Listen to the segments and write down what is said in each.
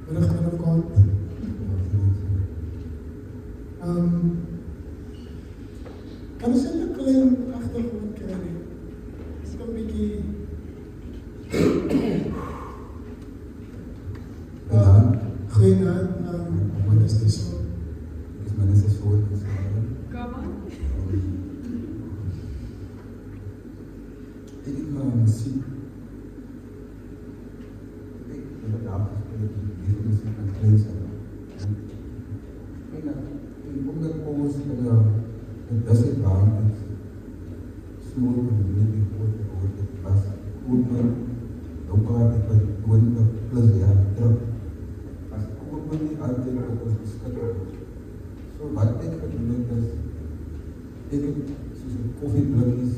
Berichten of God. Kan ons net 'n klein agtergrond kry? Dis 'n bietjie goeienaand, wat is dit so? Is my net so voor. Kom aan. Ik heb muziek. Ik heb het afgesproken, deze muziek aan het klein zijn. En omdat ons een beste baan is, small community groot was, ook mijn opa, ik was 20 plus jaar terug. Als ik ook niet altijd op ons beschikbaar was. So wat ik gedoen heb is, ik heb soos een koffieblikjes,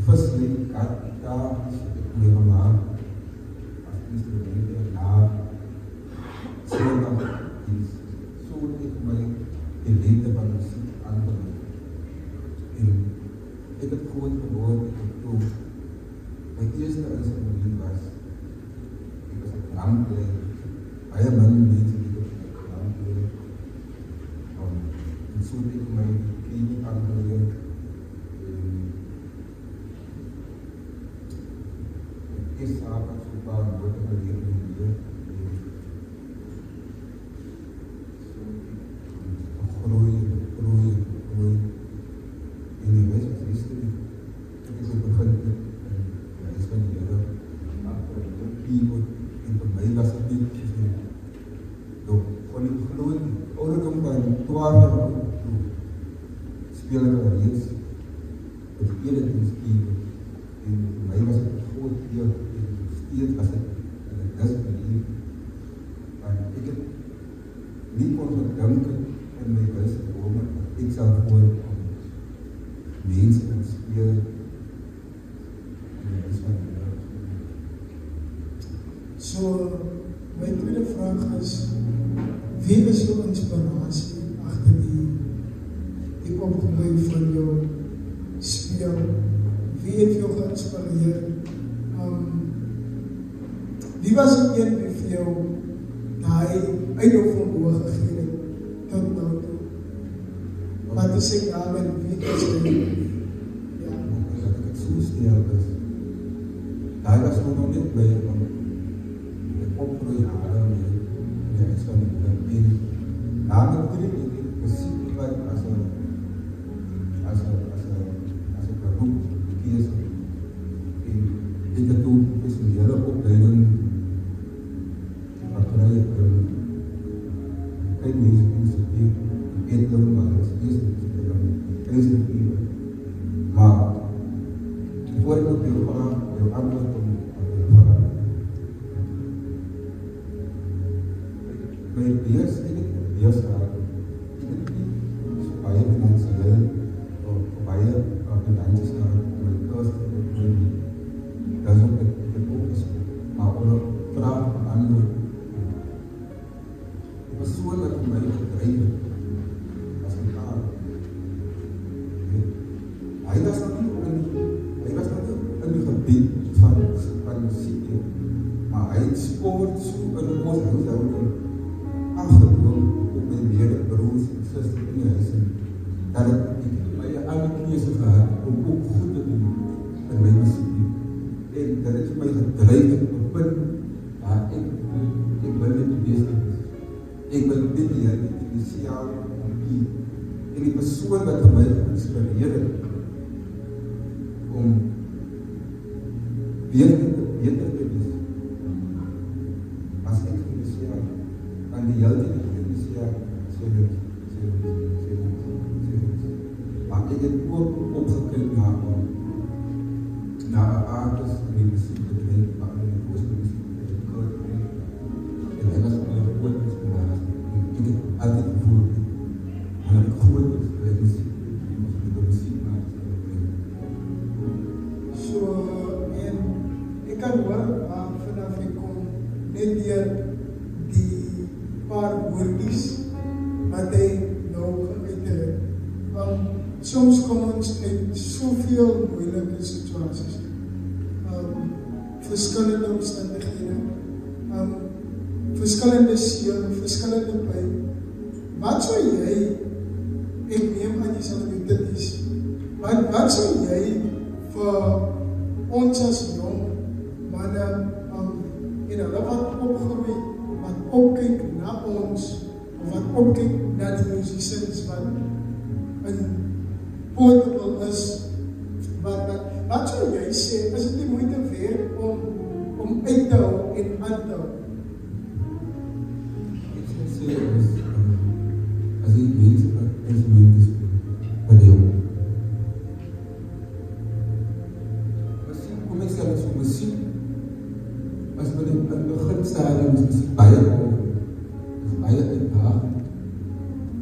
vislik, kaartgitaar, ik mee gemaakt, als instrumenten, naar, zondag, zo ik mijn geleefde van muziek aangelegd. En ik heb groot geworden, ik heb toen, mijn eerste instrument was, ik was een klankplayer, baie min mense die op die klankplayer, en so het ek my knie aangeleerd, en ek avonds so paar note geleerd in die leer, so ek groei, en die rest is history. Ek is begin met die reis van die Here, keyboard, en vir my was het nie van die groot ouderdom van 12 jaar oud toe speel ek al reeds met die hele dienskeyboard, en vir my was het een groot deel, en steeds was het in die dis beleef, want ek het nie kon gedink in my wijse drome, dat ek sal gewoon mense kan speel in die wijse van die wereld. So, my tweede vraag is, wie is jou inspirasie agter die opgooi van jou speel? Wie het jou geïnspireer? Wie was die een wie vir jou daai uitdaging gegee het tot nou toe? Wat is ek daarin, wie is jy? Ja. Dat ek het so sterk is. Daai was nog net by opgroei jare mee, en ek sal nie en na natuurlijk ek muziek wat as een beroep gekies en ek het toen professionele opleiding gekry in kyk music instituut in Edel, maar dat is eerst instituut, maar voor ek op jou antwoord om my beers, ek het beers gehad, ek het nie so baie finansieel of baie finansies gehad om my kurs te doen. Dat is ook ek het ook gesoek, maar onder vraag beantwoord. Die persoon wat my gedryf het, was my vader. Hy was nog nie in die gebied van muziek, maar hy het sport so in ons huishouding afgedwong op my medebroers en susters in die huis, dat ek my alle keuse gehad om ook goed te doen in my muziek, en dat het my gedryf het op 'n punt waar ek wil net bezig is. Ek wil dit hier, die initiaal en die persoon wat vir my geïnspireer het om beter te wees, as ek initiaal aan die hele tijd initiaal maar ek het ook opgekyk na 'n artist in die muziekbedryf, maar in die gospelmuziek en hy was my groot inspirasie, en ek het altyd gevoel dat ek groot is by muziek, die muziek maak. So, en ek kan hoor, vanaf ek kom net deur die paar woordjies wat hy nou gewete het. Soms kom ons met soveel moeilike situasies, verskillende omstandighede, verskillende seun, verskillende pyn. Wat sou jy, ek neem aan jy sal dit is, wat sou jy vir ons as jong manne, en hulle wat opgroei, wat opkyk na ons, of wat opkyk na die musicians wat in Portable is, wat sou jy sê, is dit nie moeite werd om uit te hou en aan te hou? Ek sê, as die mense wat instrument is, wat die jongen. Kom ek sê, as vir muziek, as we in het begin stadium is muziek baie uitdagend.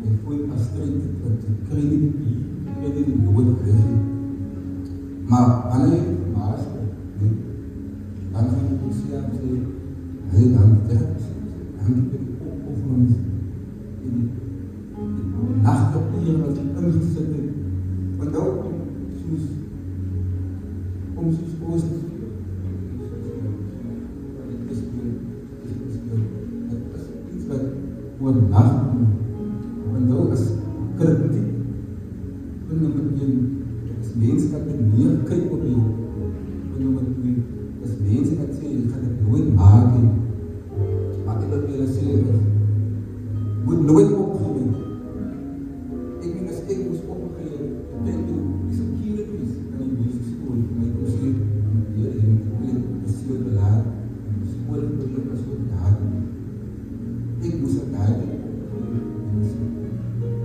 En voel as strijd, want jy kry die nood kry. Maar wanneer jy vermaas word, dan gaan jy sê, hy dan die opofferings en die nachtopleer wat jy ingesit het. Want nou kom soos oos te speel. Oor nacht, want nou is kritiek, is mense wat neerkyk op jou, is mense wat sê, jy gaan dit nooit maak, maar ek wil julle sê, moet nooit opgegeven. Ek meen, as ek moes opgegeven, ek denk toe, die securities in die musiekskool, my kon sê, jy moet bestuur belaat, die skool is ook daar. Ik moest het duidelijk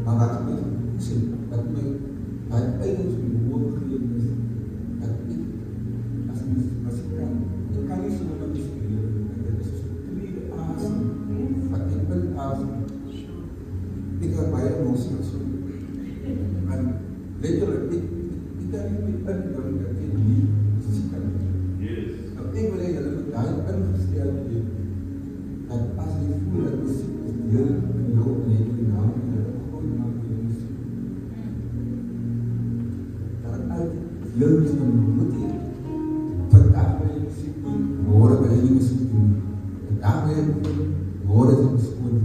maar wat ik sê, dat my eindelijk behoorlijk gegeven is, dat ek as muzikant, ek kan nie so wat speel, dit is soos tweede asem, wat ek asem, ek het baie emosie so, en letterlijk, ek kan nie meer indruk dat ek nie muzikant is. Nou ek wil jy dat ek daar ingesteld heb, dat as jy voel dat muziek is deel in jou en jy die naam en jy groot naam van die muziek, dat het altijd deel is van jou moet jy vandag wil jy muziek doen, morgen wil jy die muziek doen, vandag wil jy doen, morgen is die muziek doen,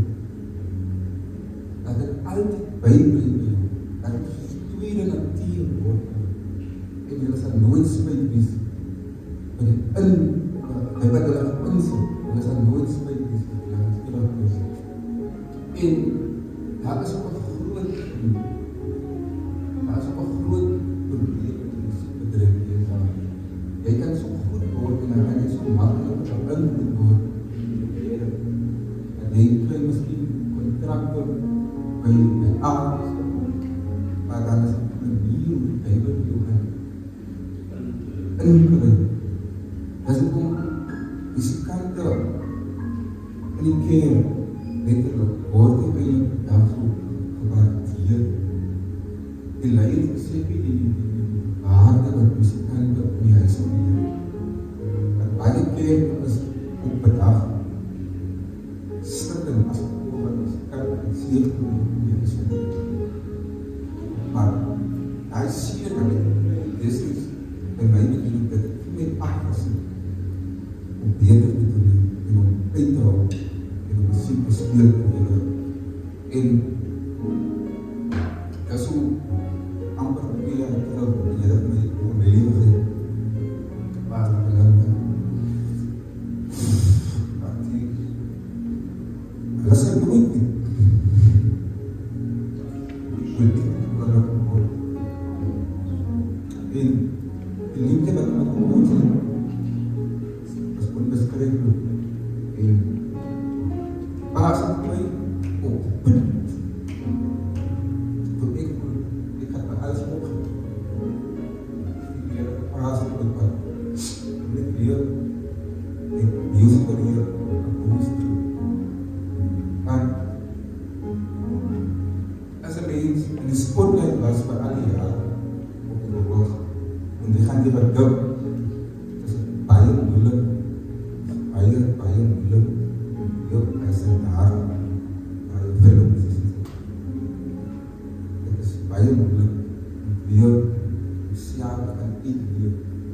dat het altijd bijblijf by jou, dat het soos tweede natuur word en jy sal nooit spijt wees by die by wat jy insit, jy sal nooit spijt wees. En daar is ook een groot probleem met die muziekbedrijf hier. Jy kan so goed word en dan kan jy so makkelijk beïnvloed word. En jy kry miskien kontrakte by arts, maar dan is het een manier hoe die Bijbel jou kan inkry. Dis ook muziekante in die kerk letterlijk word die eindelijk daarvoor gewaardeerd. Die leier sê die waarde wat muzikante op die huis opneem. Dat baie kerk is op bedag skrikken as gevolg wat muzikante en seer in die huis opneem. Maar hy seer dat dit is by my bedoel dat ek met afgesit om beter te doen en om uit te hou muziek bespeel in julle en dat is hoe amper 2 jaar terug en jy het my leven waar ek belangrijk hulle sê nooit nie en die liefde wat my gehoord is onbeskryflik en paas op my op punt toe ek het my alles opgegeven ek leer paas op my pad ek leer en music leer want as een mens in die spotlight was vir al die jare op die wereld en die gaan die wat duk is baie moeilik